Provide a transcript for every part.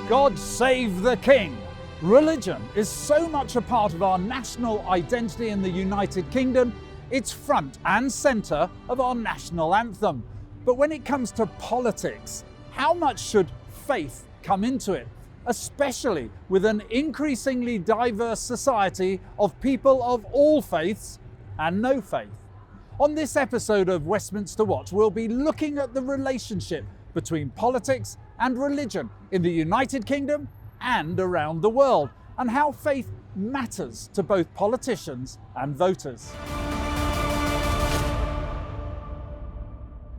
God save the King! Religion is so much a part of our national identity in the United Kingdom, it's front and centre of our national anthem. But when it comes to politics, how much should faith come into it? Especially with an increasingly diverse society of people of all faiths and no faith. On this episode of Westminster Watch, we'll be looking at the relationship between politics and religion in the United Kingdom and around the world, and how faith matters to both politicians and voters.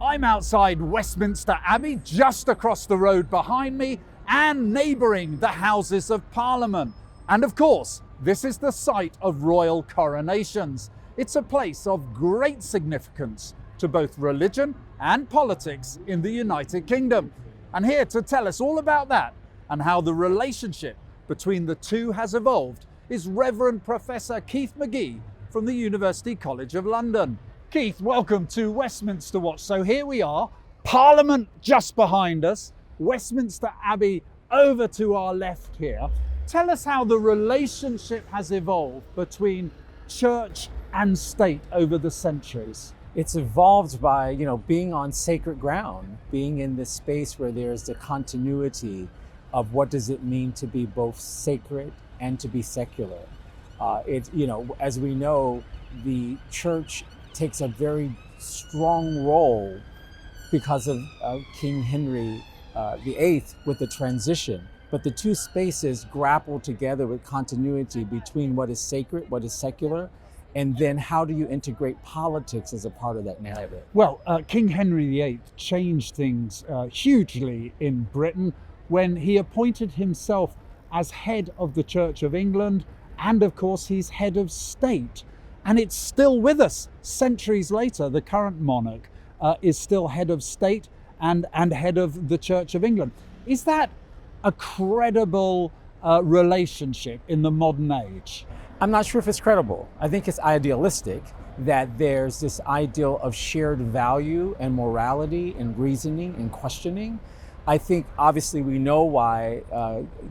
I'm outside Westminster Abbey, just across the road behind me, and neighbouring the Houses of Parliament. And of course, this is the site of royal coronations. It's a place of great significance to both religion and politics in the United Kingdom. And here to tell us all about that and how the relationship between the two has evolved is Reverend Professor Keith McGee from the University College of London. Keith, welcome to Westminster Watch. So here we are, Parliament just behind us, Westminster Abbey over to our left here. Tell us how the relationship has evolved between church and state over the centuries. It's evolved by, being on sacred ground, being in this space where there's the continuity of what does it mean to be both sacred and to be secular. As we know, the church takes a very strong role because of King Henry VIII with the transition. But the two spaces grapple together with continuity between what is sacred, what is secular, and then how do you integrate politics as a part of that narrative? Well, King Henry VIII changed things hugely in Britain when he appointed himself as head of the Church of England, and of course he's head of state. And it's still with us centuries later. The current monarch is still head of state and head of the Church of England. Is that a credible relationship in the modern age? I'm not sure if it's credible. I think it's idealistic that there's this ideal of shared value and morality and reasoning and questioning. I think obviously we know why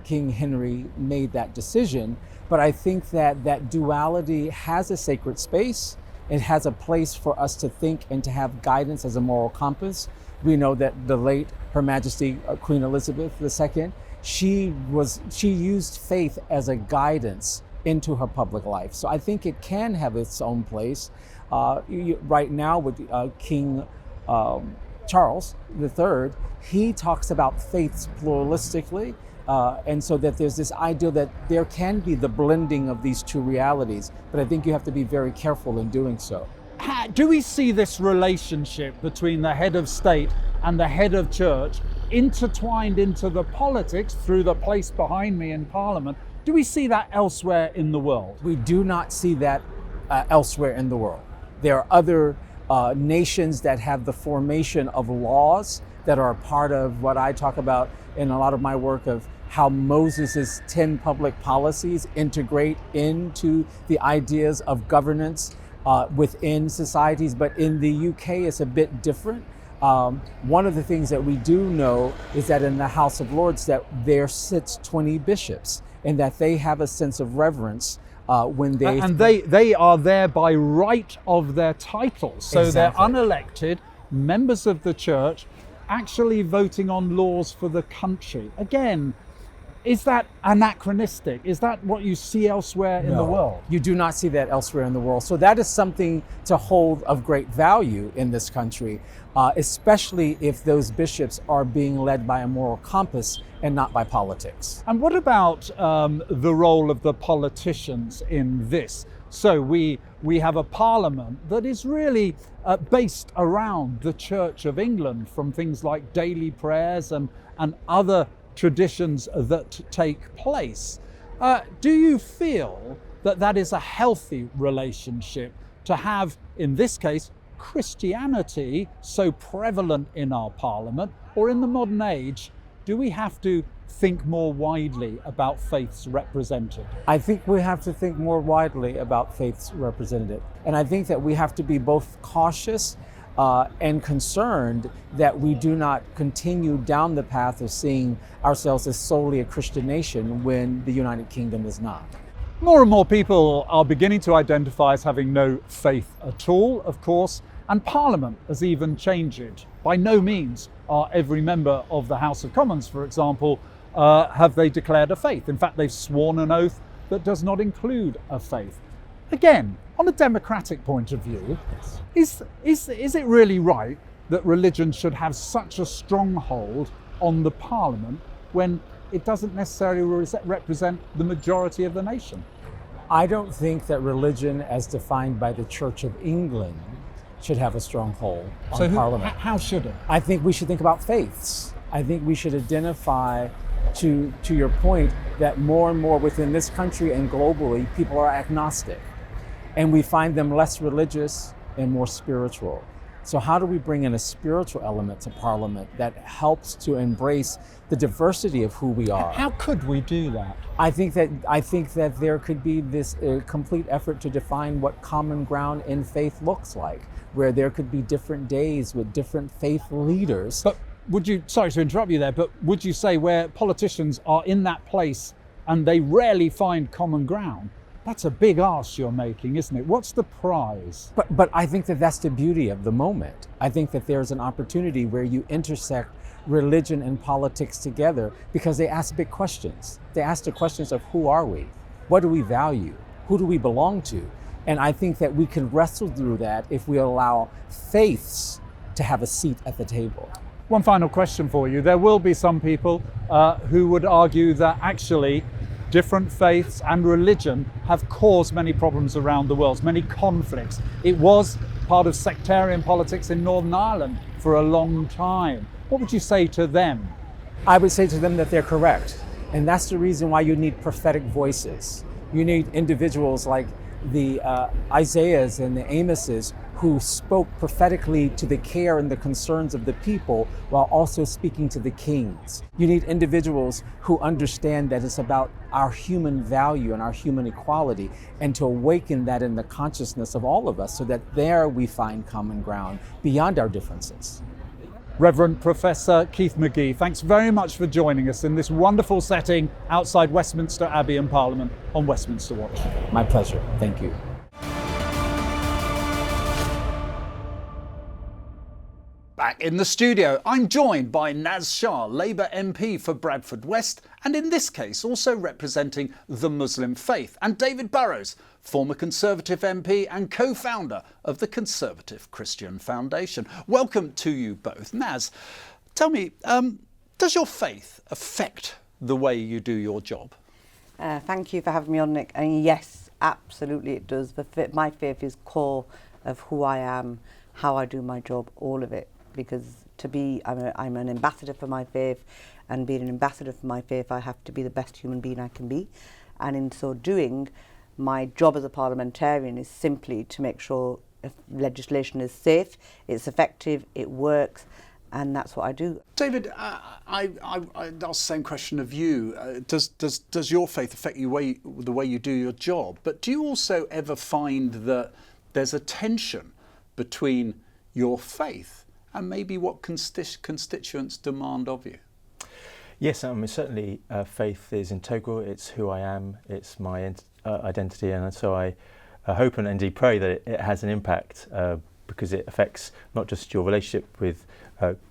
King Henry made that decision, but I think that duality has a sacred space. It has a place for us to think and to have guidance as a moral compass. We know that the late Her Majesty Queen Elizabeth II, she used faith as a guidance into her public life. So I think it can have its own place. Right now with King Charles III, he talks about faiths pluralistically, and so that there's this idea that there can be the blending of these two realities, but I think you have to be very careful in doing so. Do we see this relationship between the head of state and the head of church intertwined into the politics through the place behind me in Parliament? Do we see that elsewhere in the world? We do not see that elsewhere in the world. There are other nations that have the formation of laws that are a part of what I talk about in a lot of my work of how Moses's 10 public policies integrate into the ideas of governance within societies. But in the UK, it's a bit different. One of the things that we do know is that in the House of Lords that there sits 20 bishops, and that they have a sense of reverence when they... And they are there by right of their titles. So Exactly. They're unelected members of the church actually voting on laws for the country. Again, is that anachronistic? Is that what you see elsewhere in the world? You do not see that elsewhere in the world. So that is something to hold of great value in this country, especially if those bishops are being led by a moral compass and not by politics. And what about the role of the politicians in this? So we have a parliament that is really based around the Church of England, from things like daily prayers and other traditions that take place. Do you feel that is a healthy relationship to have, in this case, Christianity so prevalent in our parliament? Or in the modern age, do we have to think more widely about faiths represented? I think we have to think more widely about faiths represented. And I think that we have to be both cautious and concerned that we do not continue down the path of seeing ourselves as solely a Christian nation when the United Kingdom is not. More and more people are beginning to identify as having no faith at all, of course, and Parliament has even changed it. By no means are every member of the House of Commons, for example, have they declared a faith. In fact, they've sworn an oath that does not include a faith. Again, on a democratic point of view, is it really right that religion should have such a stronghold on the Parliament when it doesn't necessarily represent the majority of the nation? I don't think that religion, as defined by the Church of England, should have a strong hold on Parliament. How should it? I think we should think about faiths. I think we should identify, to your point, that more and more within this country and globally, people are agnostic. And we find them less religious and more spiritual. So how do we bring in a spiritual element to Parliament that helps to embrace the diversity of who we are? How could we do that? I think that there could be this complete effort to define what common ground in faith looks like, where there could be different days with different faith leaders. But sorry to interrupt you there, but would you say where politicians are in that place and they rarely find common ground, that's a big ask you're making, isn't it? What's the prize? But I think that that's the beauty of the moment. I think that there's an opportunity where you intersect religion and politics together because they ask big questions. They ask the questions of who are we? What do we value? Who do we belong to? And I think that we can wrestle through that if we allow faiths to have a seat at the table. One final question for you. There will be some people who would argue that actually different faiths and religion have caused many problems around the world, many conflicts. It was part of sectarian politics in Northern Ireland for a long time. What would you say to them? I would say to them that they're correct. And that's the reason why you need prophetic voices. You need individuals like the Isaiahs and the Amoses who spoke prophetically to the care and the concerns of the people while also speaking to the kings. You need individuals who understand that it's about our human value and our human equality, and to awaken that in the consciousness of all of us so that there we find common ground beyond our differences. Reverend Professor Keith McGee, thanks very much for joining us in this wonderful setting outside Westminster Abbey and Parliament on Westminster Watch. My pleasure. Thank you. Back in the studio, I'm joined by Naz Shah, Labour MP for Bradford West, and in this case also representing the Muslim faith, and David Burrows, former Conservative MP and co-founder of the Conservative Christian Foundation. Welcome to you both. Naz, tell me, does your faith affect the way you do your job? Thank you for having me on, Nick. And yes, absolutely it does. My faith is core of who I am, how I do my job, all of it. Because I'm an ambassador for my faith, and being an ambassador for my faith, I have to be the best human being I can be. And in so doing, my job as a parliamentarian is simply to make sure if legislation is safe, it's effective, it works, and that's what I do. David, I asked the same question of you. Does your faith affect you the way you do your job? But do you also ever find that there's a tension between your faith and maybe what constituents demand of you? Yes, certainly faith is integral. It's who I am, it's my identity, and so I hope and indeed pray that it has an impact because it affects not just your relationship with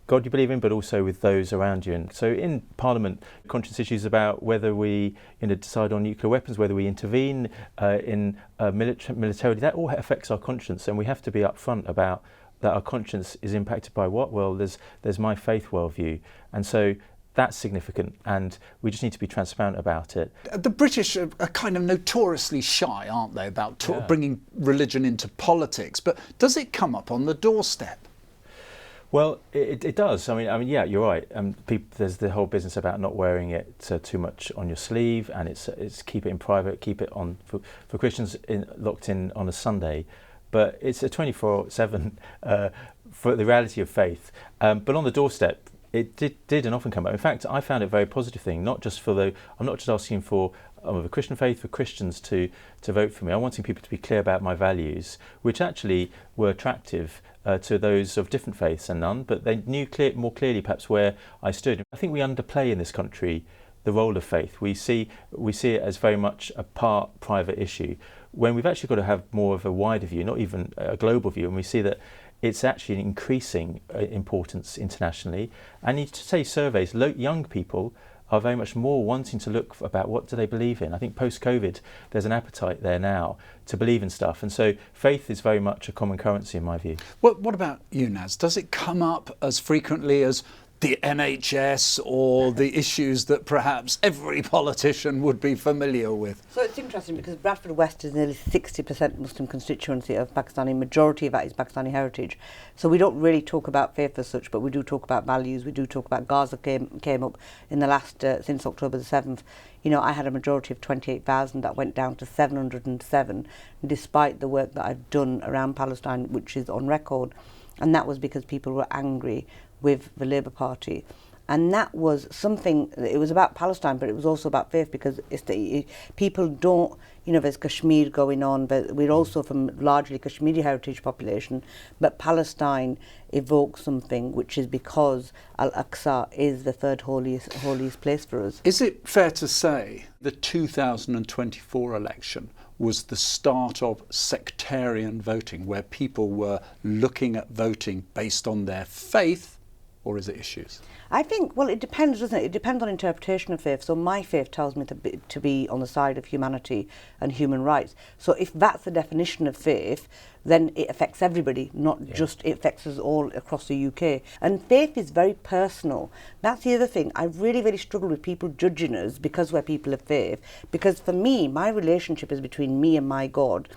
God you believe in, but also with those around you. And so in Parliament, conscience issues about whether we decide on nuclear weapons, whether we intervene in militarily, that all affects our conscience, and we have to be upfront about that our conscience is impacted by what? Well, there's my faith worldview. And so that's significant, and we just need to be transparent about it. The British are kind of notoriously shy, aren't they, about bringing religion into politics, but does it come up on the doorstep? Well, it does. I mean, yeah, you're right. There's the whole business about not wearing it too much on your sleeve, and it's keep it in private, keep it on for Christians locked in on a Sunday. But it's a 24/7 for the reality of faith. But on the doorstep, it did and often come up. In fact, I found it a very positive thing. I'm not just asking for of a Christian faith for Christians to vote for me. I'm wanting people to be clear about my values, which actually were attractive to those of different faiths and none, but they knew more clearly perhaps where I stood. I think we underplay in this country the role of faith. We see it as very much a part private issue, when we've actually got to have more of a wider view, not even a global view, and we see that it's actually an increasing importance internationally. And you say surveys, young people are very much more wanting to look about what do they believe in. I think post-COVID, there's an appetite there now to believe in stuff. And so faith is very much a common currency in my view. What about you, Naz? Does it come up as frequently as the NHS or the issues that perhaps every politician would be familiar with? So it's interesting because Bradford West is nearly 60% Muslim constituency of Pakistani. Majority of that is Pakistani heritage. So we don't really talk about faith as such, but we do talk about values. We do talk about Gaza came up in the last, since October the 7th. You know, I had a majority of 28,000 that went down to 707, despite the work that I've done around Palestine, which is on record. And that was because people were angry with the Labour Party. And that was something, it was about Palestine, but it was also about faith, because people don't, you know, there's Kashmir going on, but we're also from largely Kashmiri heritage population, but Palestine evokes something, which is because Al-Aqsa is the third holiest place for us. Is it fair to say the 2024 election was the start of sectarian voting, where people were looking at voting based on their faith, or is it issues? I think, well, it depends, doesn't it? It depends on interpretation of faith. So my faith tells me to be on the side of humanity and human rights. So if that's the definition of faith, then it affects everybody, not just it affects us all across the UK. And faith is very personal. That's the other thing. I really, really struggle with people judging us because we're people of faith. Because for me, my relationship is between me and my God.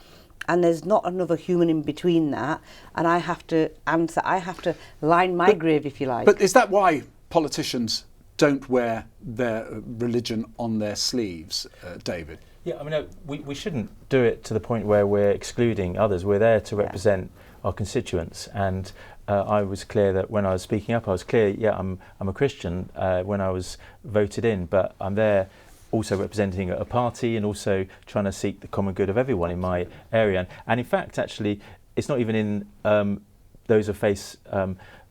And there's not another human in between that. And I have to answer, I have to line my grave, if you like. But is that why politicians don't wear their religion on their sleeves, David? Yeah, I mean, we shouldn't do it to the point where we're excluding others. We're there to represent our constituents. And I was clear that when I was speaking up, I was clear, I'm a Christian when I was voted in, but I'm there also representing a party and also trying to seek the common good of everyone in my area. And in fact, actually, it's not even in those of faith's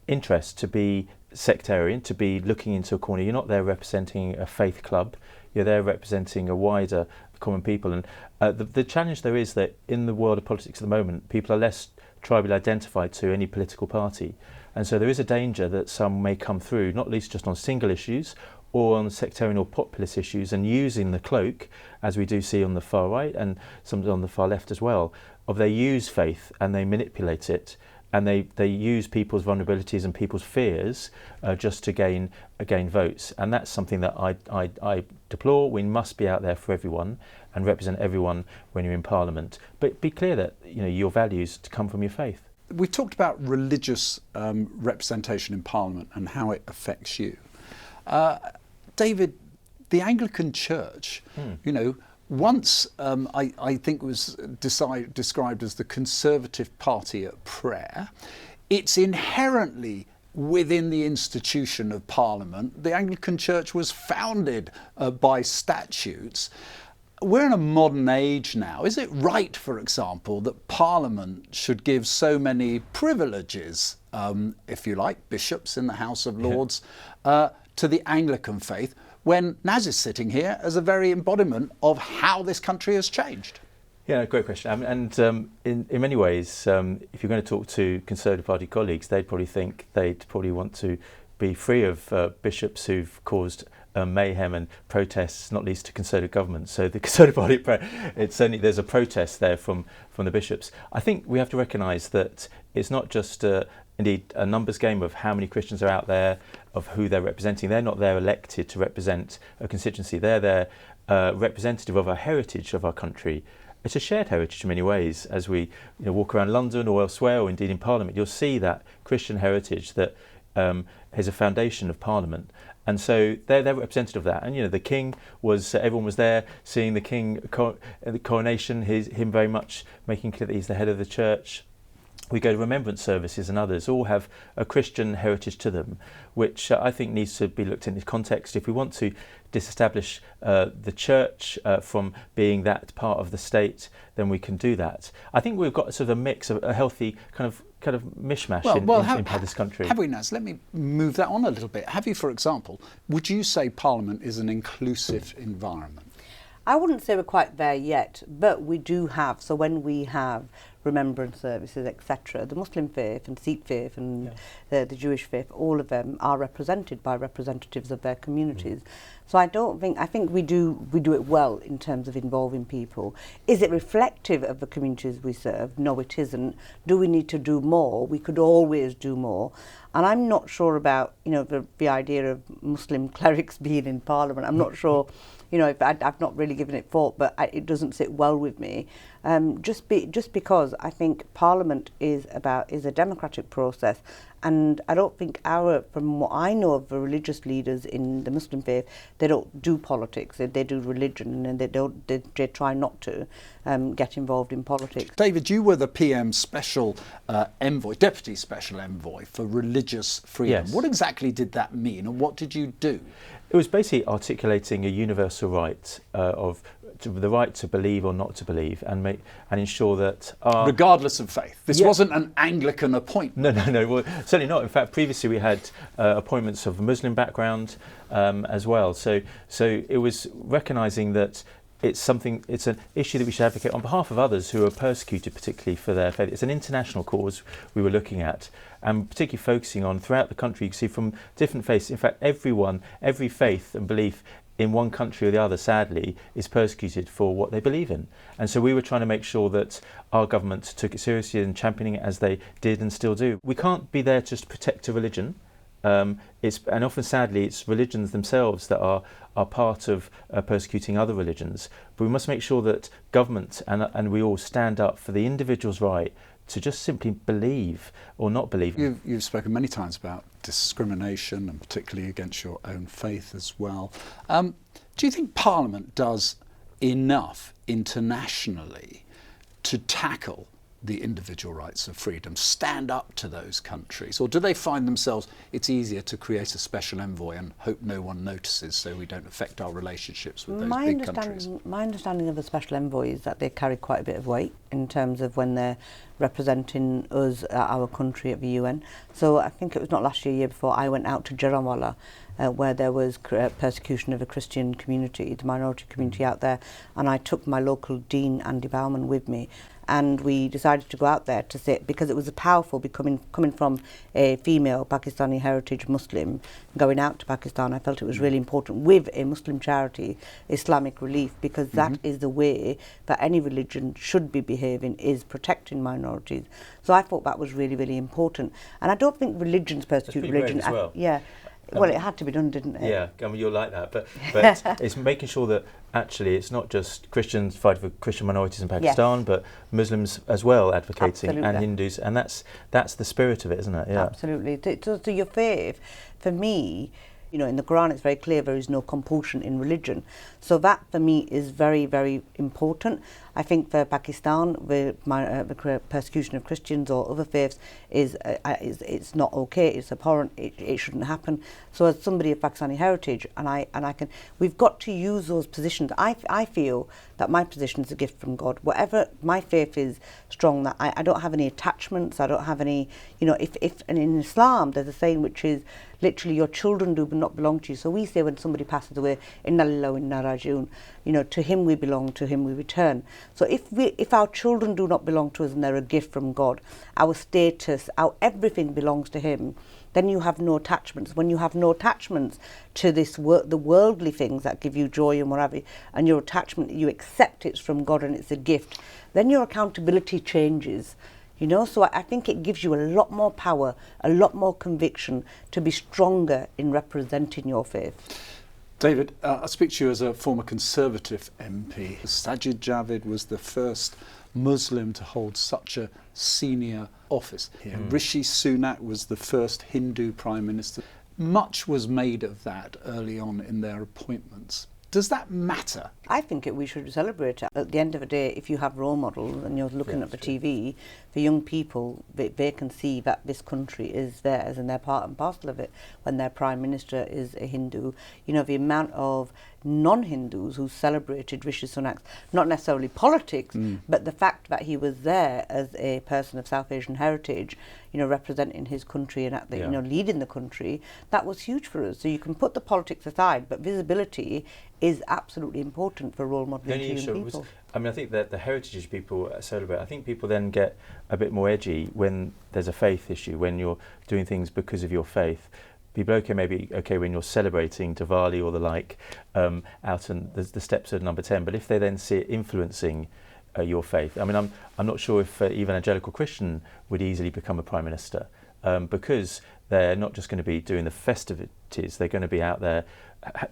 interest to be sectarian, to be looking into a corner. You're not there representing a faith club. You're there representing a wider common people. And the challenge there is that in the world of politics at the moment, people are less tribally identified to any political party. And so there is a danger that some may come through, not least just on single issues or on sectarian or populist issues, and using the cloak, as we do see on the far right and some on the far left as well, of they use faith and they manipulate it, and they use people's vulnerabilities and people's fears just to gain votes. And that's something that I deplore. We must be out there for everyone and represent everyone when you're in Parliament. But be clear that your values to come from your faith. We talked about religious representation in Parliament and how it affects you. David, the Anglican Church, once I think was described as the Conservative Party at prayer, it's inherently within the institution of Parliament. The Anglican Church was founded by statutes. We're in a modern age now. Is it right, for example, that Parliament should give so many privileges, if you like, bishops in the House of Lords, to the Anglican faith, when Naz is sitting here as a very embodiment of how this country has changed? Yeah, great question. And in many ways, if you're going to talk to Conservative Party colleagues, they'd probably want to be free of bishops who've caused mayhem and protests, not least to Conservative governments. So the Conservative Party, it's certainly there's a protest there from the bishops. I think we have to recognise that it's not just indeed a numbers game of how many Christians are out there, of who they're representing. They're not there elected to represent a constituency. They're there representative of our heritage of our country. It's a shared heritage in many ways. As we walk around London or elsewhere, or indeed in Parliament, you'll see that Christian heritage that is a foundation of Parliament. And so they're representative of that. And the King was, everyone was there seeing the King, the coronation, him very much making clear that he's the head of the church. We go to remembrance services, and others all have a Christian heritage to them, which I think needs to be looked into context. If we want to disestablish the church from being that part of the state, then we can do that. I think we've got sort of a mix of a healthy kind of mishmash in this country. Have we, Naz? Let me move that on a little bit. Have you, for example, would you say Parliament is an inclusive environment? I wouldn't say we're quite there yet, but we do have. So when we have remembrance services, etc., the Muslim faith and Sikh faith and the Jewish faith, all of them are represented by representatives of their communities. So I think we do it well in terms of involving people. Is it reflective of the communities we serve? No, it isn't. Do we need to do more? We could always do more. And I'm not sure about, the idea of Muslim clerics being in Parliament. I'm not sure, I've not really given it thought, but it doesn't sit well with me. Just because I think Parliament is a democratic process, and I don't think from what I know of the religious leaders in the Muslim faith, they don't do politics. They do religion, and they try not to get involved in politics. David, you were the PM Special Envoy, Deputy Special Envoy for Religious Freedom. Yes. What exactly did that mean, and what did you do? It was basically articulating a universal right the right to believe or not to believe, and ensure that regardless of faith. This wasn't an Anglican appointment. No. Well, certainly not. In fact, previously we had appointments of a Muslim background as well. So it was recognising that it's an issue that we should advocate on behalf of others who are persecuted, particularly for their faith. It's an international cause we were looking at, and particularly focusing on throughout the country. You can see from different faiths. In fact, every faith and belief in one country or the other, sadly, is persecuted for what they believe in. And so we were trying to make sure that our government took it seriously and championing it as they did and still do. We can't be there just to protect a religion. And often, sadly, it's religions themselves that are part of persecuting other religions. But we must make sure that government and we all stand up for the individual's right to just simply believe or not believe. You've spoken many times about discrimination, and particularly against your own faith as well. Do you think Parliament does enough internationally to tackle the individual rights of freedom, stand up to those countries? Or do they find themselves, it's easier to create a special envoy and hope no one notices so we don't affect our relationships with those big countries? My understanding of the special envoy is that they carry quite a bit of weight in terms of when they're representing us, our country at the UN. So I think it was not last year before, I went out to Jaranwala, where there was persecution of a Christian community, the minority community out there, and I took my local dean, Andy Bauman, with me. And we decided to go out there to sit, because it was powerful coming from a female Pakistani heritage Muslim going out to Pakistan. I felt it was really important with a Muslim charity, Islamic Relief, because that is the way that any religion should be behaving, is protecting minorities. So I thought that was really, really important. And I don't think religions persecute religion. As well. Well, it had to be done, didn't it? Yeah, I mean, you're like that, but it's making sure that actually it's not just Christians fighting for Christian minorities in Pakistan, but Muslims as well advocating, and Hindus, and that's the spirit of it, isn't it? Yeah, absolutely. So your faith, for me, in the Quran it's very clear there is no compulsion in religion. So that for me is very, very important. I think for Pakistan, the persecution of Christians or other faiths is it's not okay. It's abhorrent. It shouldn't happen. So as somebody of Pakistani heritage, we've got to use those positions. I feel that my position is a gift from God. Whatever my faith is strong, that I don't have any attachments. I don't have any, and in Islam there's a saying which is literally your children do not belong to you. So we say when somebody passes away, Inna lillahi wa inna raji'un, to him we belong, to him we return. So if our children do not belong to us and they're a gift from God, our status, our everything belongs to him, then you have no attachments. When you have no attachments to the worldly things that give you joy and whatever, and your attachment, you accept it's from God and it's a gift, then your accountability changes. So I think it gives you a lot more power, a lot more conviction to be stronger in representing your faith. David, I speak to you as a former Conservative MP. Sajid Javid was the first Muslim to hold such a senior office here. Rishi Sunak was the first Hindu Prime Minister. Much was made of that early on in their appointments. Does that matter I think we should celebrate it. At the end of the day, if you have role models and you're looking at the TV, for young people, they can see that this country is theirs and they're part and parcel of it. When their Prime Minister is a Hindu, you know, the amount of non-Hindus who celebrated Rishi Sunak's, not necessarily politics, but the fact that he was there as a person of South Asian heritage, you know, representing his country and you know, leading the country, that was huge for us. So you can put the politics aside, but visibility is absolutely important for role modelling to young people. I mean, I think that the heritage people celebrate. I think people then get a bit more edgy when there's a faith issue, when you're doing things because of your faith. People maybe okay when you're celebrating Diwali or the like out on the steps of number 10, but if they then see it influencing your faith, I mean, I'm not sure if evangelical Christian would easily become a prime minister because they're not just going to be doing the festivities, they're going to be out there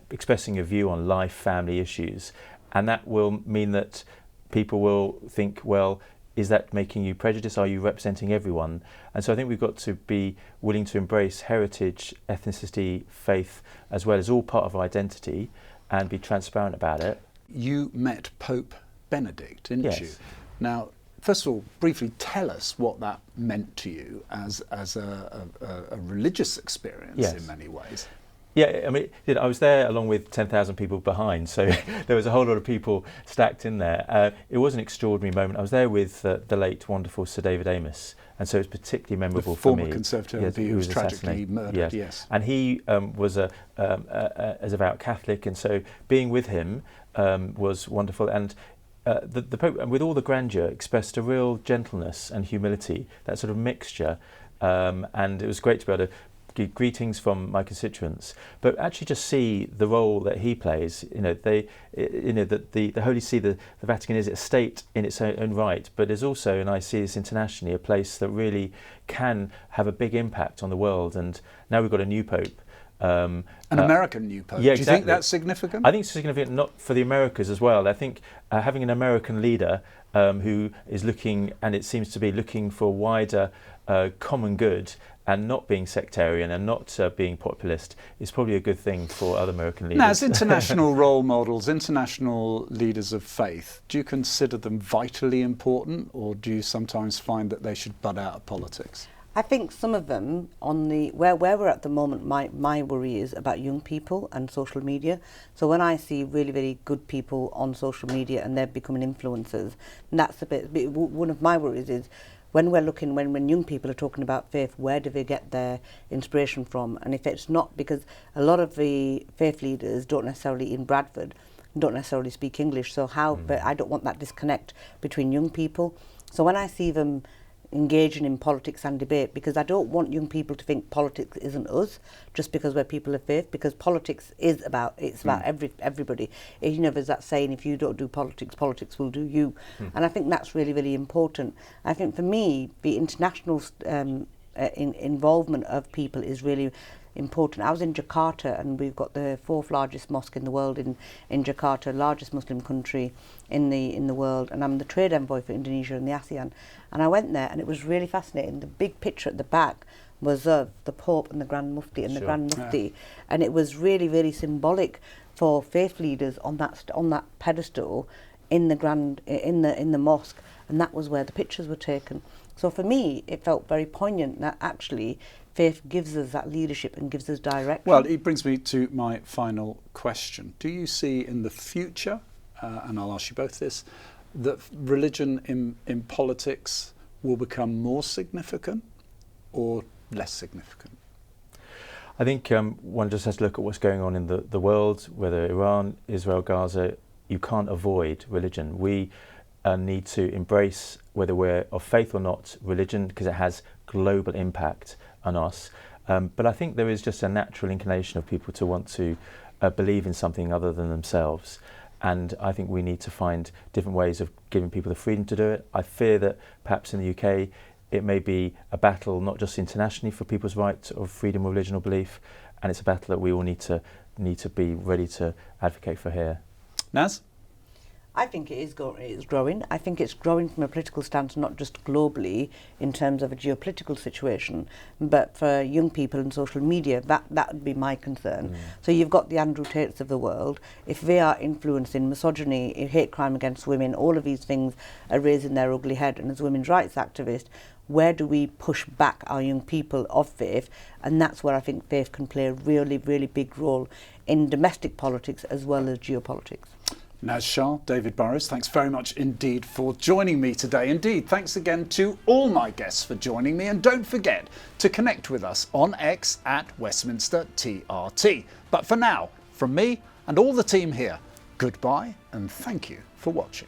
expressing a view on life, family issues, and that will mean that people will think, well, is that making you prejudiced? Are you representing everyone? And so I think we've got to be willing to embrace heritage, ethnicity, faith, as well as all part of our identity and be transparent about it. You met Pope Benedict, didn't you? Yes. Now, first of all, briefly tell us what that meant to you as a religious experience in many ways. Yeah, I mean, I was there along with 10,000 people behind, so there was a whole lot of people stacked in there. It was an extraordinary moment. I was there with the late, wonderful Sir David Amess, and so it was particularly memorable for me. The former Conservative MP who was tragically murdered, yes. And he was as devout Catholic, and so being with him was wonderful. And the Pope, and with all the grandeur, expressed a real gentleness and humility, that sort of mixture. And it was great to be able to greetings from my constituents, but actually just see the role that he plays. You know, that the Holy See, the Vatican is a state in its own right, but is also, and I see this internationally, a place that really can have a big impact on the world. And now we've got a new Pope. An American new Pope. Yeah, Do you think that's significant? I think it's significant not for the Americas as well. I think having an American leader who is looking, and it seems to be looking for wider common good and not being sectarian and not being populist is probably a good thing for other American leaders. Now, as international role models, international leaders of faith, do you consider them vitally important, or do you sometimes find that they should bud out of politics? I think some of them, on the where we're at the moment, my worry is about young people and social media. So when I see really, really good people on social media and they're becoming influencers, and that's a bit, one of my worries is, when we're looking, when young people are talking about faith, where do they get their inspiration from? And if it's not, because a lot of the faith leaders don't necessarily in Bradford, don't necessarily speak English, so but I don't want that disconnect between young people. So when I see them engaging in politics and debate, because I don't want young people to think politics isn't us just because we're people of faith, because politics is about everybody. You know, there's that saying, if you don't do politics, politics will do you. And I think that's really, really important. I think for me, the international involvement of people is really important. I was in Jakarta, and we've got the 4th largest mosque in the world in Jakarta, largest Muslim country in the world, and I'm the trade envoy for Indonesia and the ASEAN. And I went there, and it was really fascinating. The big picture at the back was of the Pope and the Grand Mufti and the Grand Mufti, and it was really, really symbolic for faith leaders on that pedestal in the mosque, and that was where the pictures were taken. So for me, it felt very poignant that actually faith gives us that leadership and gives us direction. Well, it brings me to my final question. Do you see in the future, and I'll ask you both this, that religion in politics will become more significant or less significant? I think one just has to look at what's going on in the world, whether Iran, Israel, Gaza. You can't avoid religion. We need to embrace, whether we're of faith or not, religion, because it has global impact on us. But I think there is just a natural inclination of people to want to believe in something other than themselves. And I think we need to find different ways of giving people the freedom to do it. I fear that perhaps in the UK it may be a battle not just internationally for people's right of freedom of religion or belief, and it's a battle that we all need to be ready to advocate for here. Naz? I think it is growing. I think it's growing from a political stance, not just globally in terms of a geopolitical situation, but for young people in social media. That would be my concern. So you've got the Andrew Tates of the world. If they are influencing misogyny, hate crime against women, all of these things are raising their ugly head. And as women's rights activists, where do we push back our young people of faith? And that's where I think faith can play a really, really big role in domestic politics as well as geopolitics. Naz Shah, David Burrows, thanks very much indeed for joining me today. Indeed, thanks again to all my guests for joining me. And don't forget to connect with us on X at Westminster TRT. But for now, from me and all the team here, goodbye and thank you for watching.